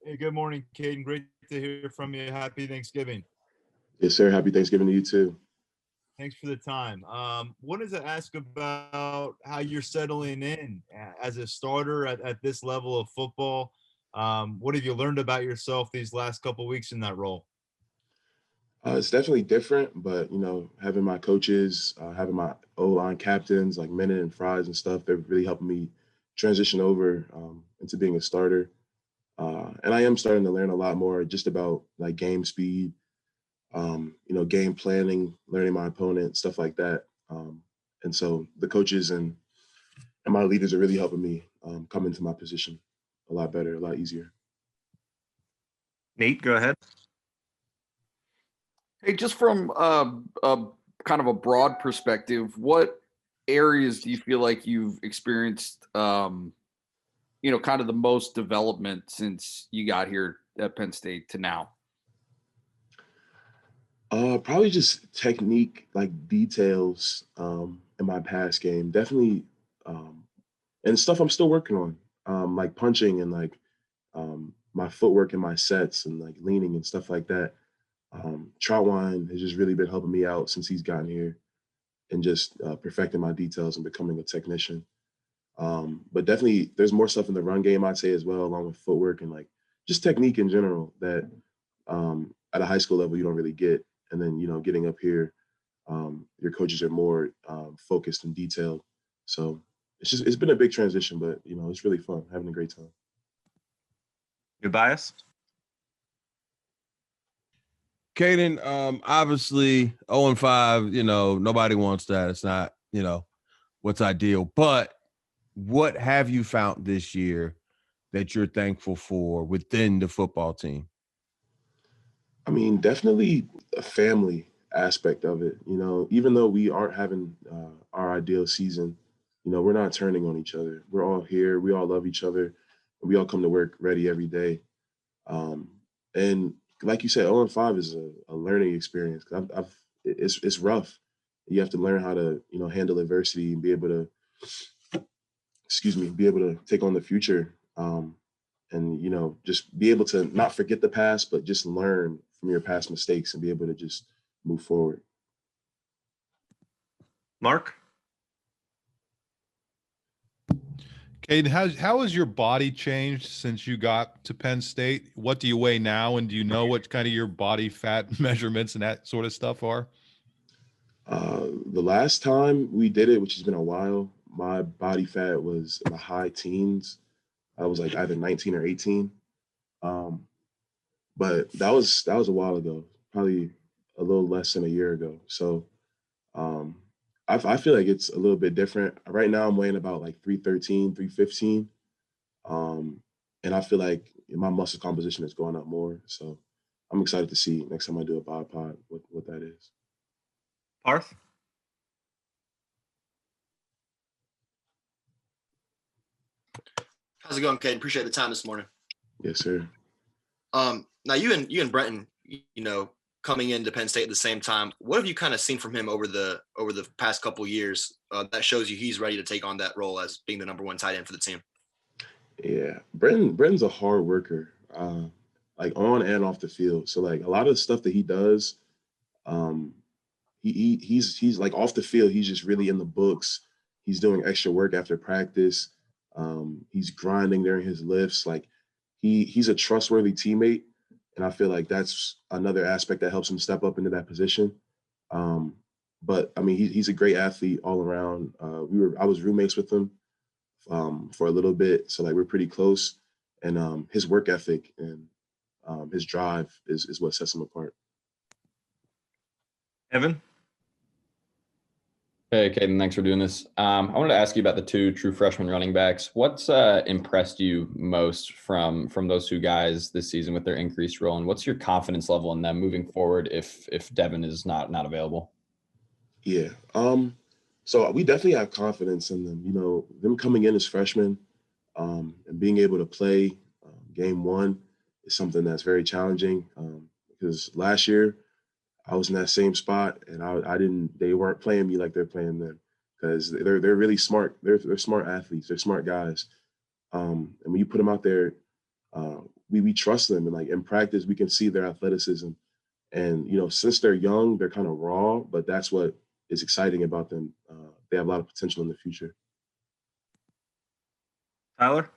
Hey, good morning, Caden. Great to hear from you. Happy Thanksgiving. Yes, sir. Happy Thanksgiving to you too. Thanks for the time. Wanted to ask about how you're settling in as a starter at this level of football. What have you learned about yourself these last couple weeks in that role? It's definitely different, but having my coaches, having my O-line captains like Minute and Fries and stuff, they're really helping me transition over into being a starter. And I am starting to learn a lot more just about like game speed, game planning, learning my opponent, stuff like that. And so the coaches and my leaders are really helping me come into my position a lot better, a lot easier. Nate, go ahead. Hey, just from a kind of a broad perspective, what areas do you feel like you've experienced, kind of the most development since you got here at Penn State to now? Probably just technique, like details in my pass game. Definitely, and stuff I'm still working on, like punching and like my footwork and my sets and like leaning and stuff like that. Troutwine has just really been helping me out since he's gotten here and just perfecting my details and becoming a technician. But definitely, there's more stuff in the run game I'd say as well, along with footwork and like just technique in general that at a high school level you don't really get. And then getting up here, your coaches are more focused and detailed. So it's been a big transition, but it's really fun, having a great time. Your bias? Caden, obviously 0-5, nobody wants that. It's not, what's ideal. But what have you found this year that you're thankful for within the football team? I mean, definitely a family aspect of it. Even though we aren't having our ideal season, we're not turning on each other. We're all here. We all love each other. And we all come to work ready every day. And like you said, 0-5 is a learning experience. It's rough. You have to learn how to handle adversity and be able to take on the future. And just be able to not forget the past, but just learn from your past mistakes and be able to just move forward. Mark? Caden, how has your body changed since you got to Penn State? What do you weigh now, and do you know what kind of your body fat measurements and that sort of stuff are? The last time we did it, which has been a while, my body fat was in the high teens. I was like either 19 or 18. But that was a while ago, probably a little less than a year ago. So um, I feel like it's a little bit different. Right now I'm weighing about like 313, 315. And I feel like my muscle composition is going up more. So I'm excited to see next time I do a bod pod what that is. Parth? How's it going, Kate? Appreciate the time this morning. Yes, sir. Now you and Brenton, coming into Penn State at the same time, what have you kind of seen from him over the past couple of years that shows you he's ready to take on that role as being the number one tight end for the team? Yeah, Brenton's a hard worker, like on and off the field. So like a lot of the stuff that he does, he's like off the field. He's just really in the books. He's doing extra work after practice. He's grinding during his lifts. Like he's a trustworthy teammate, and I feel like that's another aspect that helps him step up into that position. But I mean, he's a great athlete all around. I was roommates with him for a little bit, so like we're pretty close. And his work ethic and his drive is what sets him apart. Evan? Hey, Caden, thanks for doing this. I wanted to ask you about the two true freshman running backs. What's impressed you most from those two guys this season with their increased role, and what's your confidence level in them moving forward if Devin is not available? Yeah. So we definitely have confidence in them. Them coming in as freshmen and being able to play game one is something that's very challenging because last year I was in that same spot and I didn't. They weren't playing me like they're playing them because they're really smart. They're smart athletes. They're smart guys. And when you put them out there we trust them, and like in practice we can see their athleticism. And since they're young, they're kind of raw, but that's what is exciting about them. They have a lot of potential in the future. Tyler?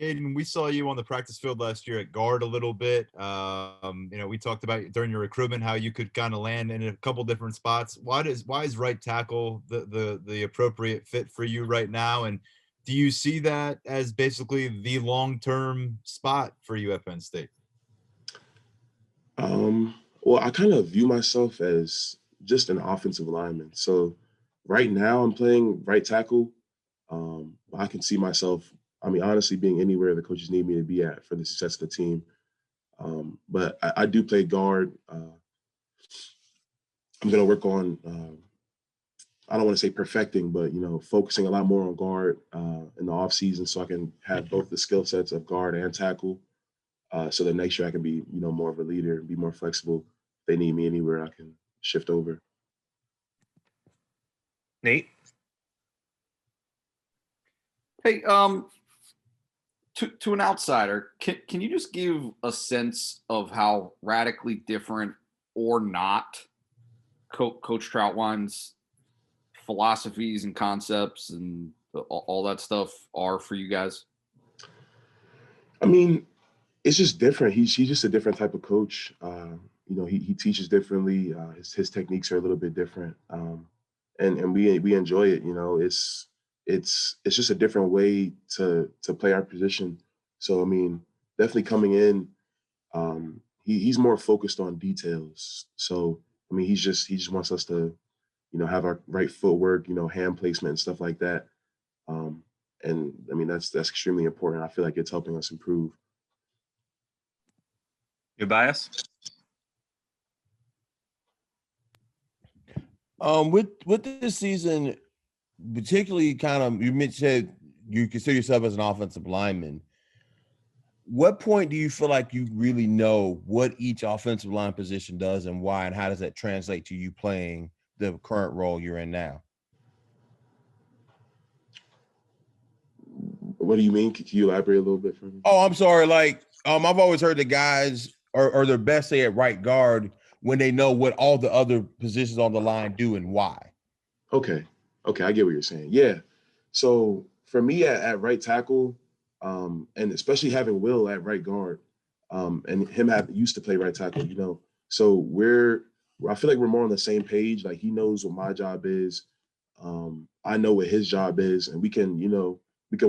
Caedan, we saw you on the practice field last year at guard a little bit. We talked about during your recruitment how you could kind of land in a couple different spots. Why is right tackle the appropriate fit for you right now? And do you see that as basically the long-term spot for you at Penn State? Well, I kind of view myself as just an offensive lineman. So right now I'm playing right tackle. I can see myself, honestly, being anywhere the coaches need me to be at for the success of the team. But I do play guard. I'm going to work on, I don't want to say perfecting, but, focusing a lot more on guard in the off season so I can have both the skill sets of guard and tackle. So that next year I can be, more of a leader and be more flexible. If they need me anywhere, I can shift over. Nate? Hey, to an outsider, can you just give a sense of how radically different or not Coach Troutwine's philosophies and concepts and all that stuff are for you guys? It's just different. He's just a different type of coach. He teaches differently. His techniques are a little bit different, and we enjoy it. It's just a different way to play our position. So definitely coming in, he's more focused on details. So he just wants us to have our right footwork, hand placement and stuff like that. And that's extremely important. I feel like it's helping us improve. Your bias? With this season, particularly kind of, you mentioned you consider yourself as an offensive lineman. What point do you feel like you really know what each offensive line position does and why, and how does that translate to you playing the current role you're in now? What do you mean? Can you elaborate a little bit for me? Oh, I'm sorry. I've always heard the guys are their best say at right guard when they know what all the other positions on the line do and why. Okay, I get what you're saying. Yeah. So for me at right tackle, and especially having Will at right guard, and him used to play right tackle, so I feel like we're more on the same page. Like he knows what my job is. I know what his job is, and we can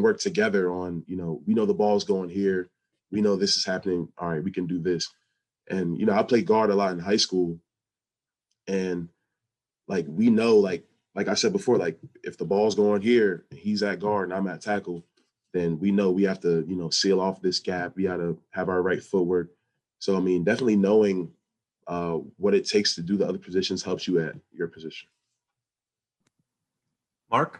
work together on, we know the ball's going here. We know this is happening. All right, we can do this. And, I played guard a lot in high school. And like, we know, like I said before, like if the ball's going here, he's at guard and I'm at tackle, then we know we have to, seal off this gap. We got to have our right footwork. So, definitely knowing what it takes to do the other positions helps you at your position. Mark?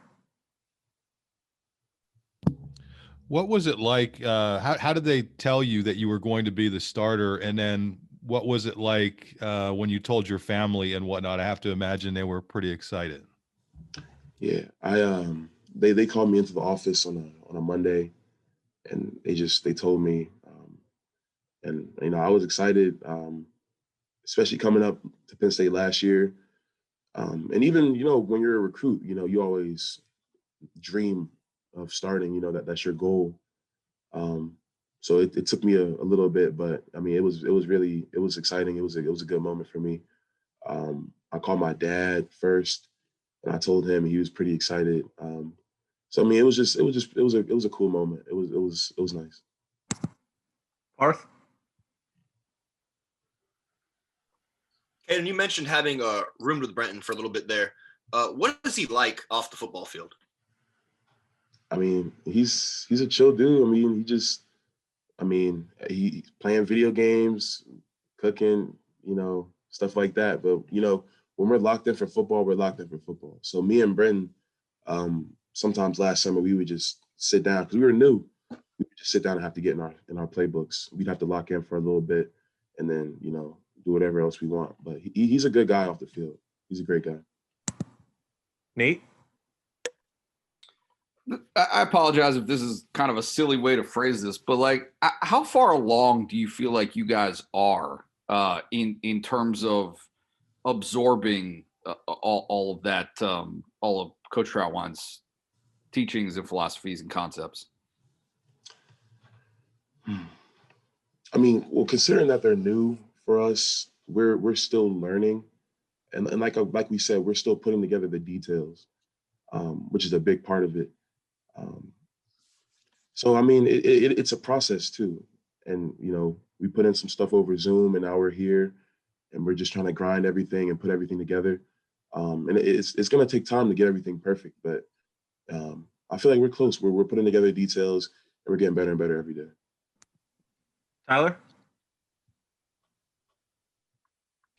What was it like? How did they tell you that you were going to be the starter? And then what was it like when you told your family and whatnot? I have to imagine they were pretty excited. Yeah, they called me into the office on a Monday, and they told me, and I was excited, especially coming up to Penn State last year, and even when you're a recruit, you always dream of starting, that's your goal. So it took me a little bit, but it was exciting. It was a good moment for me. I called my dad first, and I told him, he was pretty excited. So it was a cool moment. It was nice. Parth? And you mentioned having roomed with Brenton for a little bit there. What is he like off the football field? He's a chill dude. He's playing video games, cooking, stuff like that. But, when we're locked in for football, we're locked in for football. So me and Brenton, sometimes last summer, we would just sit down because we were new. We would just sit down and have to get in our playbooks. We'd have to lock in for a little bit and then, do whatever else we want. But he's a good guy off the field. He's a great guy. Nate? I apologize if this is kind of a silly way to phrase this, but like, how far along do you feel like you guys are in terms of absorbing all of that, all of Coach Troutwine's teachings and philosophies and concepts? I mean, well, considering that they're new for us, we're still learning, and like we said, we're still putting together the details, which is a big part of it. So I mean, it's a process too, and we put in some stuff over Zoom, and now we're here, and we're just trying to grind everything and put everything together. And it's going to take time to get everything perfect, but I feel like we're close. We're putting together details, and we're getting better and better every day. Tyler?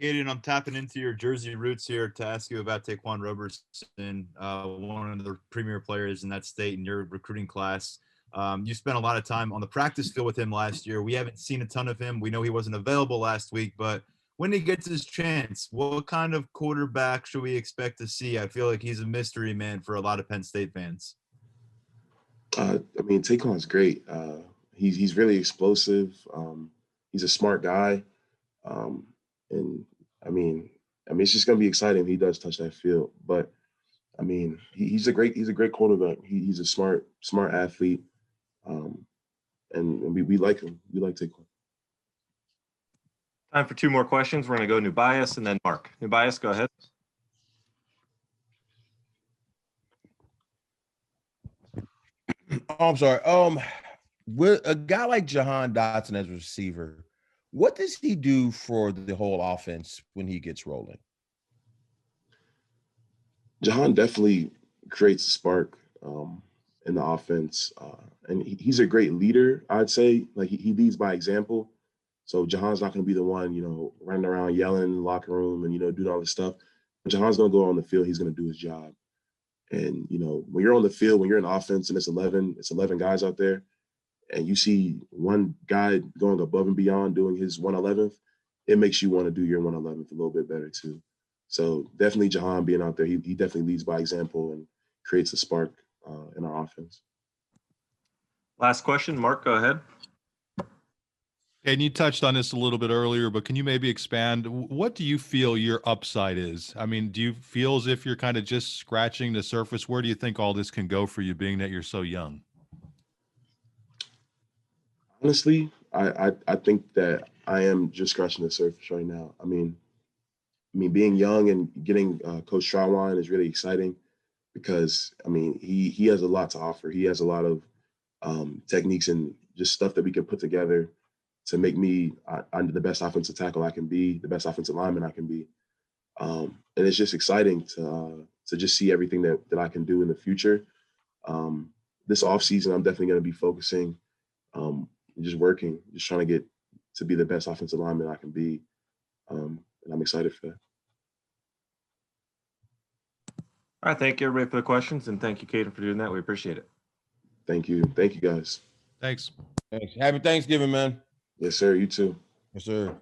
Caedan, I'm tapping into your Jersey roots here to ask you about Taquan Roberson, one of the premier players in that state in your recruiting class. You spent a lot of time on the practice field with him last year. We haven't seen a ton of him. We know he wasn't available last week, but when he gets his chance, what kind of quarterback should we expect to see? I feel like he's a mystery man for a lot of Penn State fans. I mean, Taquan's great. He's really explosive. He's a smart guy, and I mean, it's just gonna be exciting if he does touch that field. But I mean, he's a great quarterback. He's a smart athlete, and we like him. We like Taquan. Time for 2 more questions. We're going to go Nubias and then Mark. Nubias, go ahead. Oh, I'm sorry. With a guy like Jahan Dotson as a receiver, what does he do for the whole offense when he gets rolling? Jahan definitely creates a spark in the offense, and he's a great leader. I'd say, like, he leads by example. So Jahan's not going to be the one, running around yelling in the locker room and doing all this stuff. But Jahan's going to go on the field. He's going to do his job. And when you're on the field, when you're in offense, and it's 11 guys out there, and you see one guy going above and beyond doing his 111th, it makes you want to do your 111th a little bit better too. So definitely Jahan being out there, he definitely leads by example and creates a spark in our offense. Last question. Mark, go ahead. And you touched on this a little bit earlier, but can you maybe expand? What do you feel your upside is? I mean, do you feel as if you're kind of just scratching the surface? Where do you think all this can go for you, being that you're so young? Honestly, I think that I am just scratching the surface right now. I mean, being young and getting Coach Troutwine is really exciting because, I mean, he has a lot to offer. He has a lot of techniques and just stuff that we can put together to make me the best offensive tackle I can be, the best offensive lineman I can be. And it's just exciting to just see everything that I can do in the future. This offseason, I'm definitely going to be focusing, just working, just trying to get to be the best offensive lineman I can be. And I'm excited for that. All right. Thank you, everybody, for the questions. And thank you, Caedan, for doing that. We appreciate it. Thank you. Thank you, guys. Thanks. Thanks. Happy Thanksgiving, man. Yes, sir. You too. Yes, sir.